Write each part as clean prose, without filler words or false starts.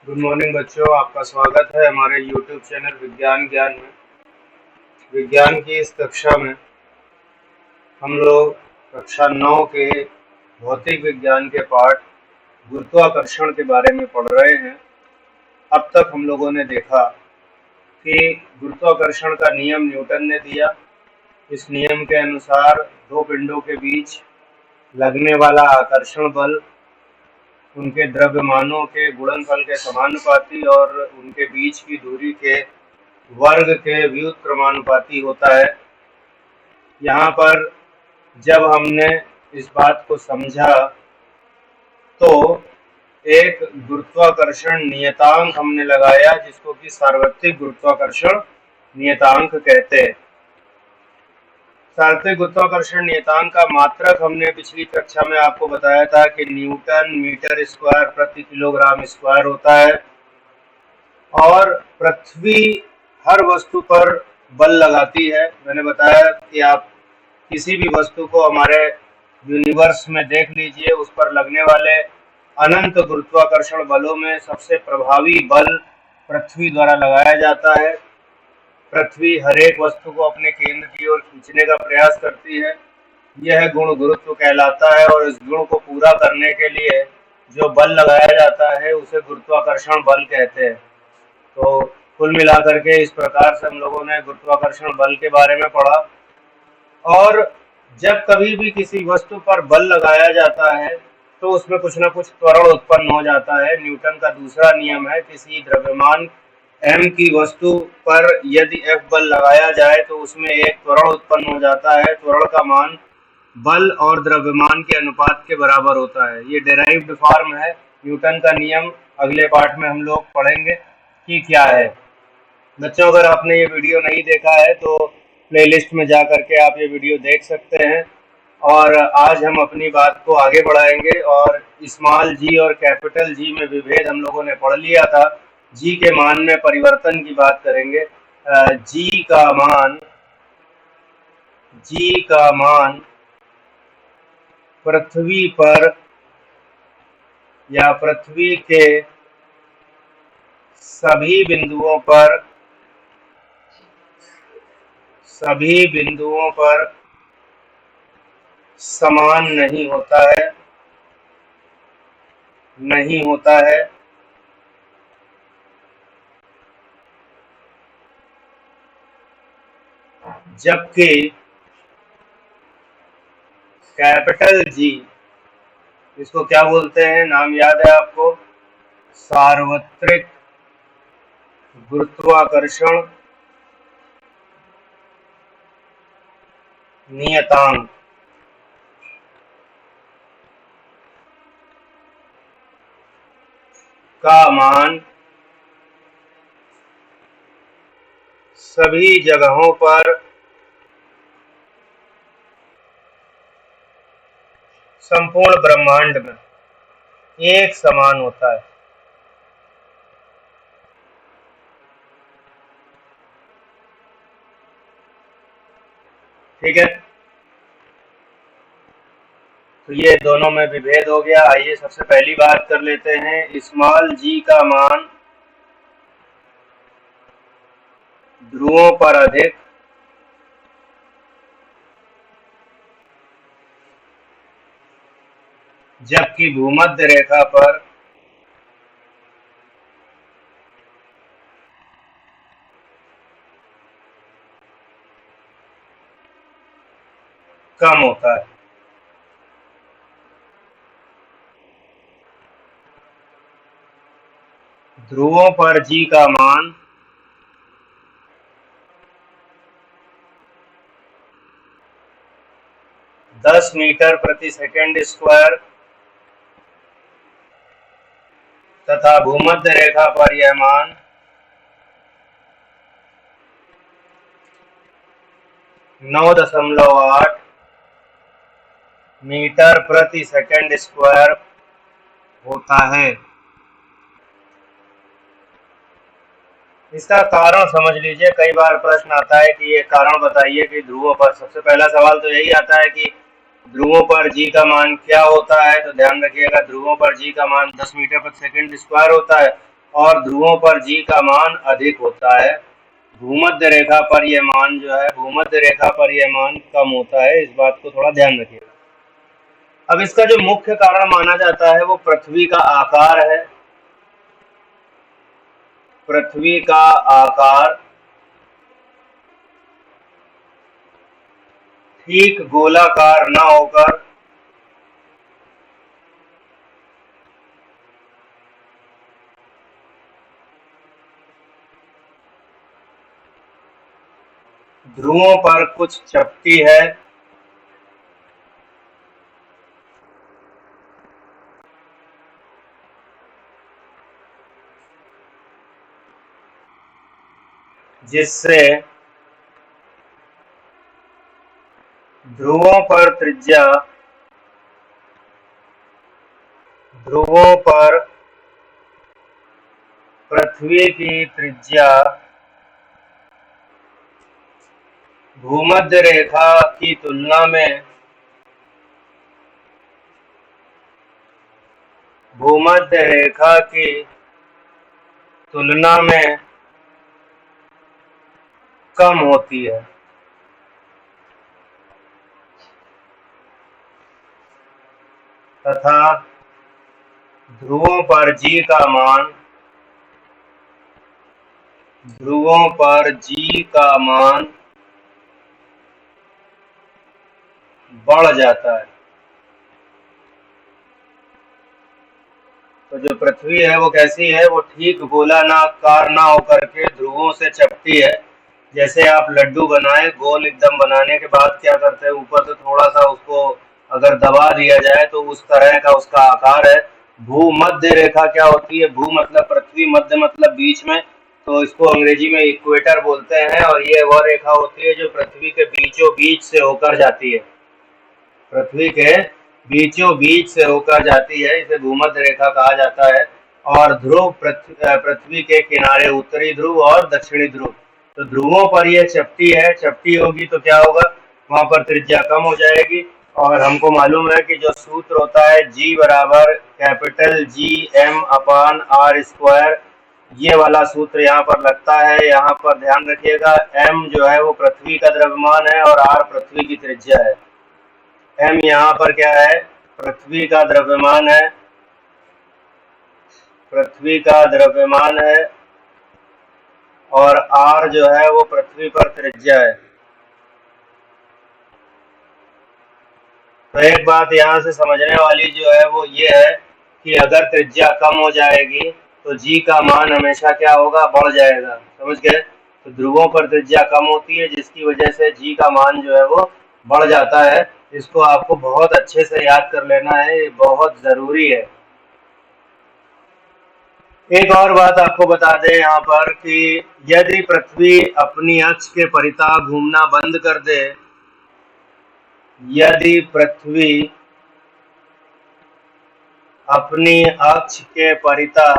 Good morning बच्चों, आपका स्वागत है हमारे यूट्यूब चैनल विज्ञान ज्ञान में। विज्ञान की इस कक्षा में हम लोग कक्षा 9 के भौतिक विज्ञान के पाठ गुरुत्वाकर्षण के बारे में पढ़ रहे हैं। अब तक हम लोगों ने देखा कि गुरुत्वाकर्षण का नियम न्यूटन ने दिया। इस नियम के अनुसार दो पिंडों के बीच लगने वाला आकर्षण बल उनके द्रव्यमानों के गुणनफल के समानुपाती और उनके बीच की दूरी के वर्ग के व्युत्क्रमानुपाती होता है। यहाँ पर जब हमने इस बात को समझा तो एक गुरुत्वाकर्षण नियतांक हमने लगाया जिसको कि सार्वत्रिक गुरुत्वाकर्षण नियतांक कहते हैं। सार्वत्रिक गुरुत्वाकर्षण नियतांक का मात्रक हमने पिछली कक्षा में आपको बताया था कि न्यूटन मीटर स्क्वायर प्रति किलोग्राम स्क्वायर होता है और पृथ्वी हर वस्तु पर बल लगाती है। मैंने बताया कि आप किसी भी वस्तु को हमारे यूनिवर्स में देख लीजिए, उस पर लगने वाले अनंत गुरुत्वाकर्षण बलों में सबसे प्रभावी बल पृथ्वी द्वारा लगाया जाता है। पृथ्वी हर एक वस्तु को अपने केंद्र की ओर खींचने का प्रयास करती है। यह गुण गुरुत्व कहलाता है और इस गुण को पूरा करने के लिए जो बल लगाया जाता है उसे गुरुत्वाकर्षण बल कहते हैं। तो कुल मिलाकर के इस प्रकार से हम लोगों ने गुरुत्वाकर्षण बल के बारे में पढ़ा। और जब कभी भी किसी वस्तु पर बल लगाया जाता है तो उसमें कुछ ना कुछ त्वरण उत्पन्न हो जाता है। न्यूटन का दूसरा नियम है, किसी द्रव्यमान m की वस्तु पर यदि F बल लगाया जाए तो उसमें एक त्वरण उत्पन्न हो जाता है। त्वरण का मान बल और द्रव्यमान के अनुपात के बराबर होता है। ये डेराइव्ड फॉर्म है न्यूटन का नियम। अगले पाठ में हम लोग पढ़ेंगे कि क्या है। बच्चों, अगर आपने ये वीडियो नहीं देखा है तो प्लेलिस्ट में जा करके आप ये वीडियो देख सकते हैं। और आज हम अपनी बात को आगे बढ़ाएंगे और स्मॉल जी और कैपिटल जी में विभेद हम लोगों ने पढ़ लिया था। जी के मान में परिवर्तन की बात करेंगे। जी का मान पृथ्वी पर या पृथ्वी के सभी बिंदुओं पर समान नहीं होता है। जबकि कैपिटल जी, इसको क्या बोलते हैं, नाम याद है आपको? सार्वत्रिक गुरुत्वाकर्षण नियतांक। का मान सभी जगहों पर संपूर्ण ब्रह्मांड में एक समान होता है। ठीक है, तो ये दोनों में विभेद हो गया। आइए सबसे पहली बात कर लेते हैं, स्मॉल जी का मान ध्रुवों पर अधिक जबकि भूमध्य रेखा पर कम होता है। ध्रुवों पर जी का मान 10 मीटर प्रति सेकंड स्क्वायर तथा भूमध्य रेखा पर यह मान 9.8 मीटर प्रति सेकंड स्क्वायर होता है। इसका कारण समझ लीजिए। कई बार प्रश्न आता है कि ये कारण बताइए कि ध्रुवों पर, सबसे पहला सवाल तो यही आता है कि ध्रुवों पर जी का मान क्या होता है। तो ध्यान रखिएगा, ध्रुवों पर जी का मान 10 मीटर प्रति सेकंड स्क्वायर होता है। और ध्रुवों पर जी का मान अधिक होता है। भूमध्य रेखा पर यह मान जो है, भूमध्य रेखा पर यह मान कम होता है। इस बात को थोड़ा ध्यान रखिएगा। अब इसका जो मुख्य कारण माना जाता है वो पृथ्वी का आकार है। पृथ्वी का आकार ठीक गोलाकार न होकर ध्रुवों पर कुछ चपटी है, जिससे ध्रुवों पर त्रिज्या, ध्रुवों पर पृथ्वी की त्रिज्या भूमध्य रेखा की तुलना में, भूमध्य रेखा की तुलना में कम होती है। तथा ध्रुवों पर जी का मान, ध्रुवों पर जी का मान बढ़ जाता है। तो जो पृथ्वी है वो कैसी है, वो ठीक गोलाकार ना होकर के ध्रुवों से चपटी है। जैसे आप लड्डू बनाए, गोल एकदम बनाने के बाद क्या करते हैं, ऊपर से थोड़ा सा उसको अगर दबा दिया जाए तो उस तरह का उसका आकार है। भूमध्य रेखा क्या होती है, भू मतलब पृथ्वी, मध्य मतलब बीच में, तो इसको अंग्रेजी में इक्वेटर बोलते हैं। और ये वह रेखा होती है जो पृथ्वी के बीचों बीच से होकर जाती है, पृथ्वी के बीचों बीच से होकर जाती है, इसे भूमध्य रेखा कहा जाता है। और ध्रुव पृथ्वी के किनारे, उत्तरी ध्रुव और दक्षिणी ध्रुव। तो ध्रुवों पर यह चपटी है, चपटी होगी तो क्या होगा, वहां पर त्रिज्या कम हो जाएगी। और हमको मालूम है कि जो सूत्र होता है G बराबर कैपिटल GM/R², ये वाला सूत्र यहाँ पर लगता है। यहाँ पर ध्यान रखिएगा, M जो है वो पृथ्वी का द्रव्यमान है और R पृथ्वी की त्रिज्या है। M यहाँ पर क्या है, पृथ्वी का द्रव्यमान है, पृथ्वी का द्रव्यमान है, और R जो है वो पृथ्वी पर त्रिज्या है। तो एक बात यहाँ से समझने वाली जो है वो ये है कि अगर त्रिज्या कम हो जाएगी तो जी का मान हमेशा क्या होगा, बढ़ जाएगा। समझ गए? तो ध्रुवों पर त्रिज्या कम होती है जिसकी वजह से जी का मान जो है वो बढ़ जाता है। इसको आपको बहुत अच्छे से याद कर लेना है, ये बहुत जरूरी है। एक और बात आपको बता दें यहाँ पर कि यदि पृथ्वी अपनी अक्ष के परितः घूमना बंद कर दे, यदि पृथ्वी अपनी अक्ष के परितः,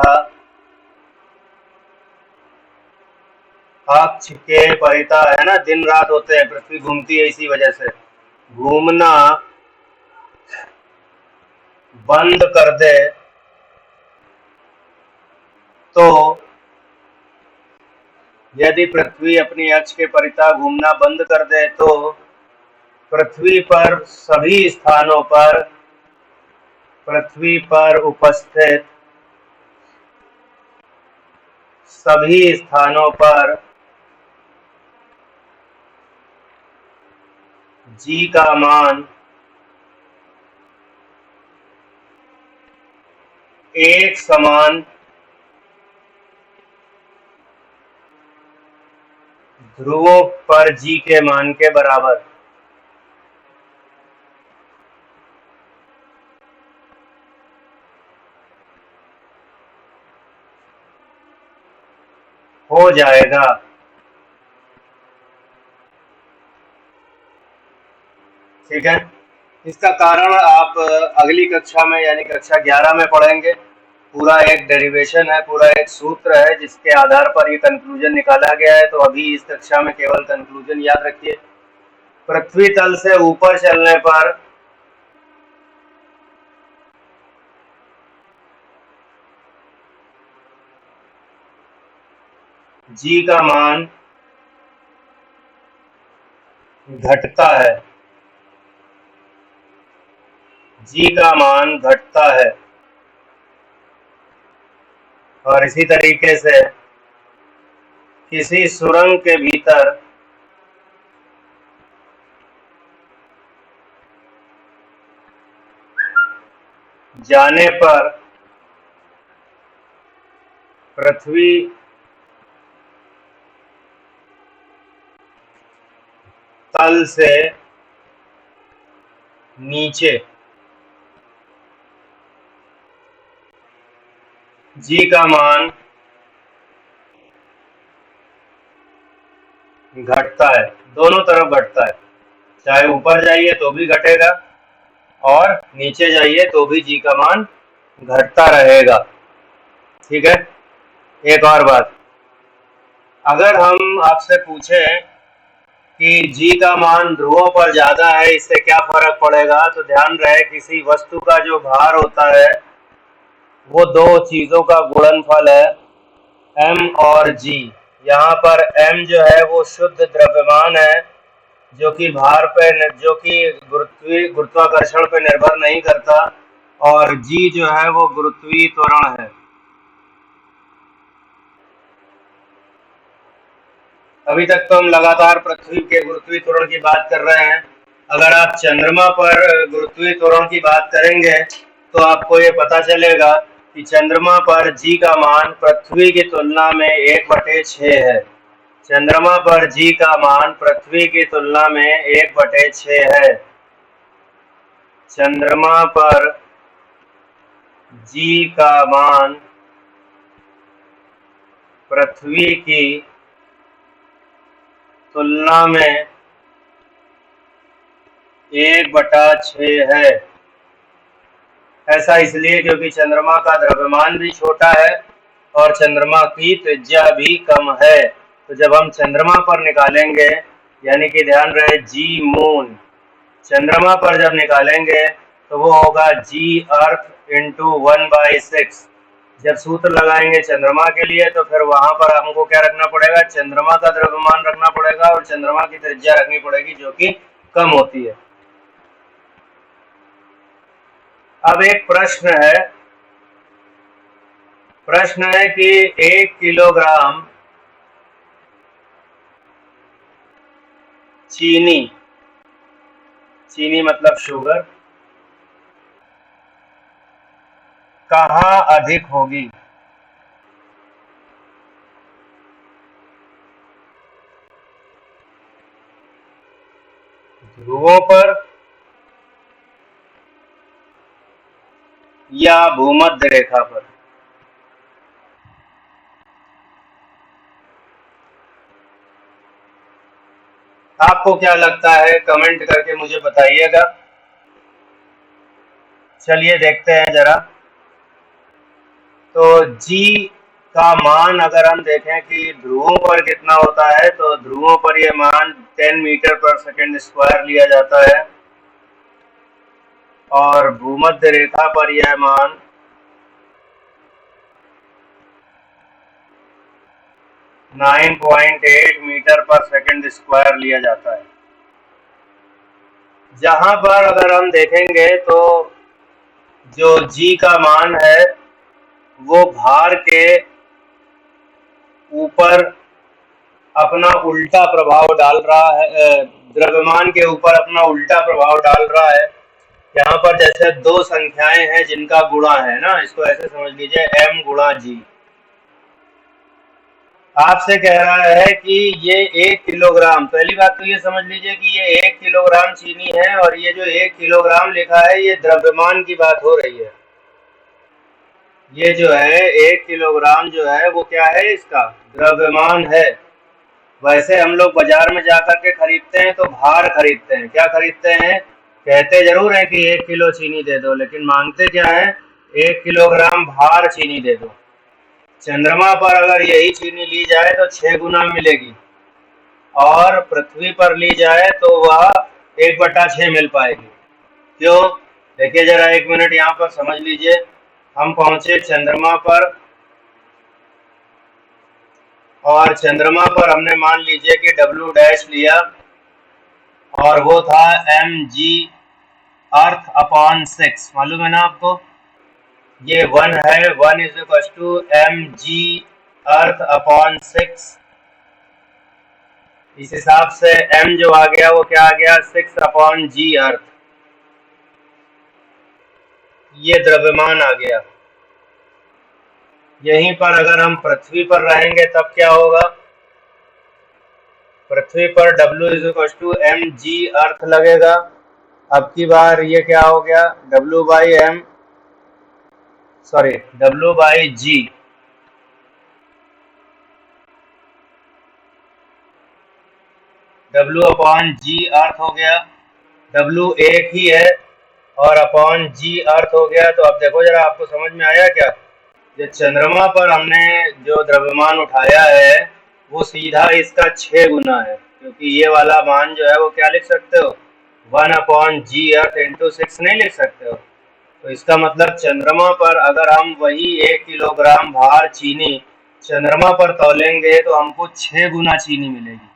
अक्ष के परितः है ना, दिन रात होते हैं, पृथ्वी घूमती है, इसी वजह से घूमना बंद कर दे तो, यदि पृथ्वी अपनी अक्ष के परितः घूमना बंद कर दे तो पृथ्वी पर सभी स्थानों पर, पृथ्वी पर उपस्थित सभी स्थानों पर जी का मान एक समान ध्रुवों पर जी के मान के बराबर हो जाएगा। ठीक है, इसका कारण आप अगली कक्षा में यानी कक्षा 11 में पढ़ेंगे। पूरा एक डेरिवेशन है, पूरा एक सूत्र है जिसके आधार पर ये कंक्लूजन निकाला गया है। तो अभी इस कक्षा में केवल कंक्लूजन याद रखिए। पृथ्वी तल से ऊपर चलने पर जी का मान घटता है, जी का मान घटता है। और इसी तरीके से किसी सुरंग के भीतर जाने पर पृथ्वी तल से नीचे जी का मान घटता है, दोनों तरफ घटता है। चाहे ऊपर जाइए तो भी घटेगा और नीचे जाइए तो भी जी का मान घटता रहेगा। ठीक है। एक और बात, अगर हम आपसे पूछें कि जी का मान ध्रुवों पर ज्यादा है, इससे क्या फर्क पड़ेगा, तो ध्यान रहे किसी वस्तु का जो भार होता है वो दो चीजों का गुणनफल है, m और g। यहाँ पर m जो है वो शुद्ध द्रव्यमान है जो कि भार पे, जो कि गुरुत्वाकर्षण पे निर्भर नहीं करता, और g जो है वो गुरुत्वीय त्वरण है। अभी तक तो हम लगातार पृथ्वी के गुरुत्वीय त्वरण की बात कर रहे हैं। अगर आप चंद्रमा पर गुरुत्वीय त्वरण की बात करेंगे तो आपको ये पता चलेगा कि चंद्रमा पर जी का मान पृथ्वी की तुलना में 1/6 है। चंद्रमा पर जी का मान पृथ्वी की तुलना में 1/6 है। चंद्रमा पर जी का मान पृथ्वी की तुलना में 1/6 है। ऐसा इसलिए क्योंकि चंद्रमा का द्रव्यमान भी छोटा है और चंद्रमा की त्रिज्या भी कम है। तो जब हम चंद्रमा पर निकालेंगे, यानी कि ध्यान रहे जी मून, चंद्रमा पर जब निकालेंगे तो वो होगा जी अर्थ इंटू 1/6। जब सूत्र लगाएंगे चंद्रमा के लिए तो फिर वहां पर हमको क्या रखना पड़ेगा, चंद्रमा का द्रव्यमान रखना पड़ेगा और चंद्रमा की त्रिज्या रखनी पड़ेगी जो कि कम होती है। अब एक प्रश्न है कि 1 किलोग्राम चीनी मतलब शुगर कहाँ अधिक होगी? ध्रुवों पर या भूमध्य रेखा पर? आपको क्या लगता है, कमेंट करके मुझे बताइएगा। चलिए देखते हैं जरा। तो G का मान अगर हम देखें कि ध्रुवों पर कितना होता है, तो ध्रुवों पर यह मान 10 मीटर पर सेकंड स्क्वायर लिया जाता है और भूमध्य रेखा पर यह मान 9.8 मीटर पर सेकंड स्क्वायर लिया जाता है। जहां पर अगर हम देखेंगे तो जो G का मान है वो भार के ऊपर अपना उल्टा प्रभाव डाल रहा है, द्रव्यमान के ऊपर अपना उल्टा प्रभाव डाल रहा है। यहाँ पर जैसे दो संख्याएं हैं जिनका गुणा है ना, इसको ऐसे समझ लीजिए m गुणा g। आपसे कह रहा है कि ये 1 किलोग्राम, पहली बात तो ये समझ लीजिए कि ये 1 किलोग्राम चीनी है और ये जो 1 किलोग्राम लिखा है ये द्रव्यमान की बात हो रही है। ये जो है 1 किलोग्राम जो है वो क्या है, इसका द्रव्यमान है। वैसे हम लोग बाजार में जाकर के खरीदते हैं तो भार खरीदते हैं, क्या खरीदते हैं, कहते जरूर है कि 1 किलो चीनी दे दो, लेकिन मांगते क्या है, 1 किलोग्राम भार चीनी दे दो। चंद्रमा पर अगर यही चीनी ली जाए तो 6 गुना मिलेगी और पृथ्वी पर ली जाए तो वह 1/6 मिल पाएगी। क्यों? देखिए जरा, 1 मिनट यहाँ पर समझ लीजिए। हम पहुंचे चंद्रमा पर और चंद्रमा पर हमने मान लीजिए कि डब्ल्यू डैश लिया और वो था mg अर्थ अपॉन 6, मालूम है ना आपको, ये 1 है, 1 is equal to mg earth upon 6। इस हिसाब से m जो आ गया वो क्या आ गया, 6 अपॉन g अर्थ, ये द्रव्यमान आ गया। यहीं पर अगर हम पृथ्वी पर रहेंगे तब क्या होगा, पृथ्वी पर W is equal to mg earth लगेगा। अब की बार ये क्या हो गया, W by G, W upon G earth हो गया। W एक ही है और अपॉन G अर्थ हो गया। तो अब देखो जरा, आपको समझ में आया क्या, जो चंद्रमा पर हमने जो द्रव्यमान उठाया है वो सीधा इसका 6 गुना है, क्योंकि ये वाला मान जो है वो क्या लिख सकते हो, 1 अपॉन जी अर्थ इंटू 6 नहीं लिख सकते हो। तो इसका मतलब चंद्रमा पर अगर हम वही 1 किलोग्राम भार चीनी चंद्रमा पर तौलेंगे तो हमको 6 गुना चीनी मिलेगी,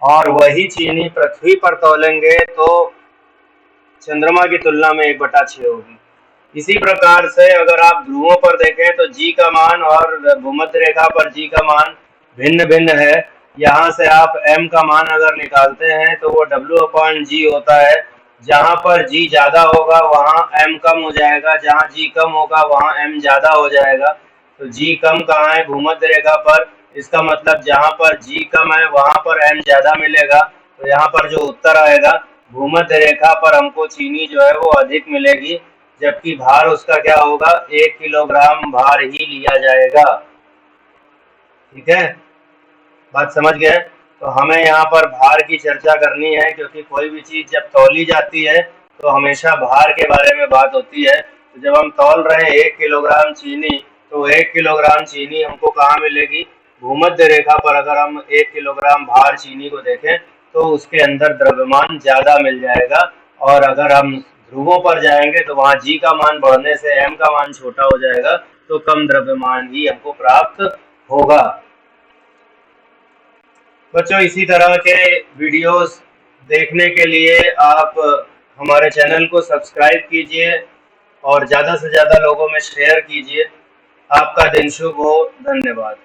और वही चीनी पृथ्वी पर तौलेंगे तो चंद्रमा की तुलना में 1/6 होगी। इसी प्रकार से अगर आप ध्रुवों पर देखें तो जी का मान और भूमध्य रेखा पर जी का मान भिन्न भिन्न है। यहाँ से आप m का मान अगर निकालते हैं तो वो W अपॉन जी होता है। जहाँ पर g ज्यादा होगा वहाँ m कम हो जाएगा, जहाँ g कम होगा वहाँ m ज्यादा हो जाएगा। तो g कम कहाँ है, भूमध्य रेखा पर, इसका मतलब जहाँ पर g कम है वहाँ पर m ज्यादा मिलेगा। तो यहाँ पर जो उत्तर आएगा, भूमध्य रेखा पर हमको चीनी जो है वो अधिक मिलेगी, जबकि भार उसका क्या होगा, 1 किलोग्राम भार ही लिया जाएगा। ठीक है, बात समझ गए। तो हमें यहाँ पर भार की चर्चा करनी है, क्योंकि कोई भी चीज जब तौली जाती है तो हमेशा भार के बारे में बात होती है। तो जब हम तौल रहे हैं 1 किलोग्राम चीनी, तो 1 किलोग्राम चीनी हमको कहाँ मिलेगी, भूमध्य रेखा पर अगर हम 1 किलोग्राम भार चीनी को देखें तो उसके अंदर द्रव्यमान ज्यादा मिल जाएगा। और अगर हम ध्रुवों पर जाएंगे तो वहाँ जी का मान बढ़ने से m का मान छोटा हो जाएगा, तो कम द्रव्यमान ही हमको प्राप्त होगा। बच्चों, इसी तरह के वीडियोस देखने के लिए आप हमारे चैनल को सब्सक्राइब कीजिए और ज़्यादा से ज़्यादा लोगों में शेयर कीजिए। आपका दिन शुभ हो। धन्यवाद।